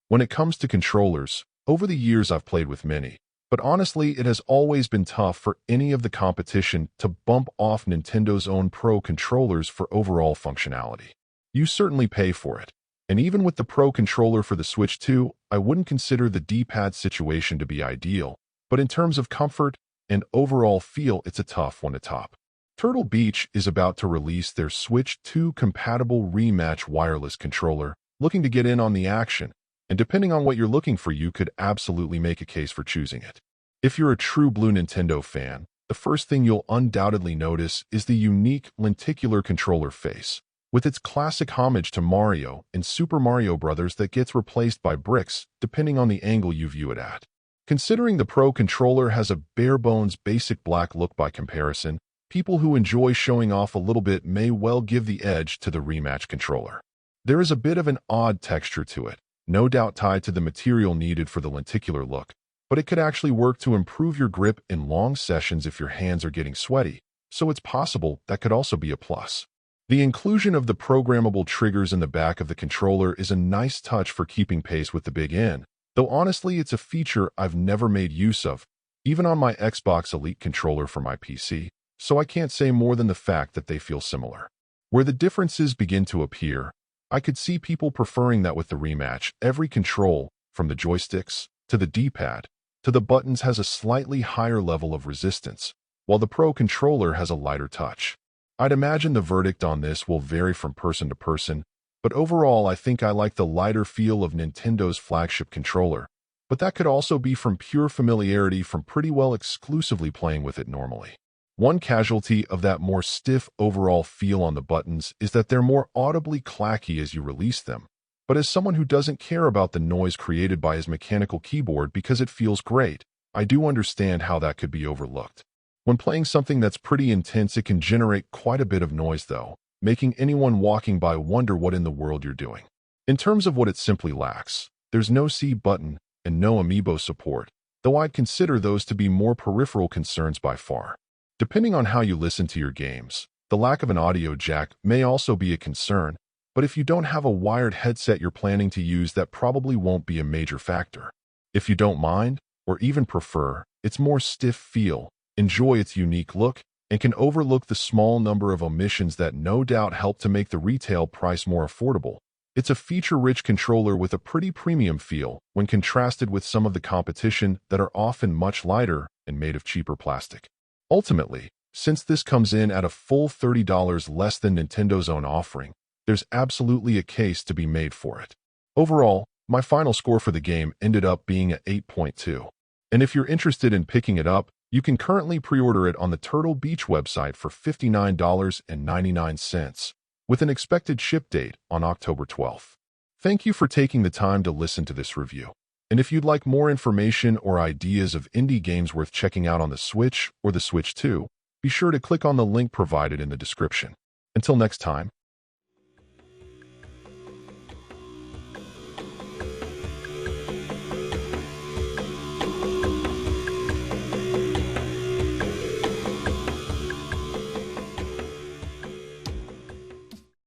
When it comes to controllers, over the years I've played with many, but honestly it has always been tough for any of the competition to bump off Nintendo's own Pro controllers for overall functionality. You certainly pay for it. And even with the Pro controller for the Switch 2, I wouldn't consider the D-pad situation to be ideal, but in terms of comfort and overall feel, it's a tough one to top. Turtle Beach is about to release their Switch 2 compatible Rematch wireless controller, looking to get in on the action, and depending on what you're looking for, you could absolutely make a case for choosing it. If you're a true blue Nintendo fan, the first thing you'll undoubtedly notice is the unique lenticular controller face, with its classic homage to Mario and Super Mario Bros. That gets replaced by bricks depending on the angle you view it at. Considering the Pro controller has a bare-bones basic black look by comparison, people who enjoy showing off a little bit may well give the edge to the Rematch controller. There is a bit of an odd texture to it, no doubt tied to the material needed for the lenticular look, but it could actually work to improve your grip in long sessions if your hands are getting sweaty, so it's possible that could also be a plus. The inclusion of the programmable triggers in the back of the controller is a nice touch for keeping pace with the Big N, though honestly it's a feature I've never made use of, even on my Xbox Elite controller for my PC, so I can't say more than the fact that they feel similar. Where the differences begin to appear, I could see people preferring that with the Rematch, every control, from the joysticks to the D-pad to the buttons, has a slightly higher level of resistance, while the Pro controller has a lighter touch. I'd imagine the verdict on this will vary from person to person, but overall I think I like the lighter feel of Nintendo's flagship controller, but that could also be from pure familiarity from pretty well exclusively playing with it normally. One casualty of that more stiff overall feel on the buttons is that they're more audibly clacky as you release them, but as someone who doesn't care about the noise created by his mechanical keyboard because it feels great, I do understand how that could be overlooked. When playing something that's pretty intense, it can generate quite a bit of noise though, making anyone walking by wonder what in the world you're doing. In terms of what it simply lacks, there's no C button and no amiibo support, though I'd consider those to be more peripheral concerns by far. Depending on how you listen to your games, the lack of an audio jack may also be a concern, but if you don't have a wired headset you're planning to use, that probably won't be a major factor. If you don't mind, or even prefer, its more stiff feel, enjoy its unique look, and can overlook the small number of omissions that no doubt help to make the retail price more affordable, it's a feature-rich controller with a pretty premium feel when contrasted with some of the competition that are often much lighter and made of cheaper plastic. Ultimately, since this comes in at a full $30 less than Nintendo's own offering, there's absolutely a case to be made for it. Overall, my final score for the game ended up being a 8.2. And if you're interested in picking it up, you can currently pre-order it on the Turtle Beach website for $59.99, with an expected ship date on October 12th. Thank you for taking the time to listen to this review. And if you'd like more information or ideas of indie games worth checking out on the Switch or the Switch 2, be sure to click on the link provided in the description. Until next time.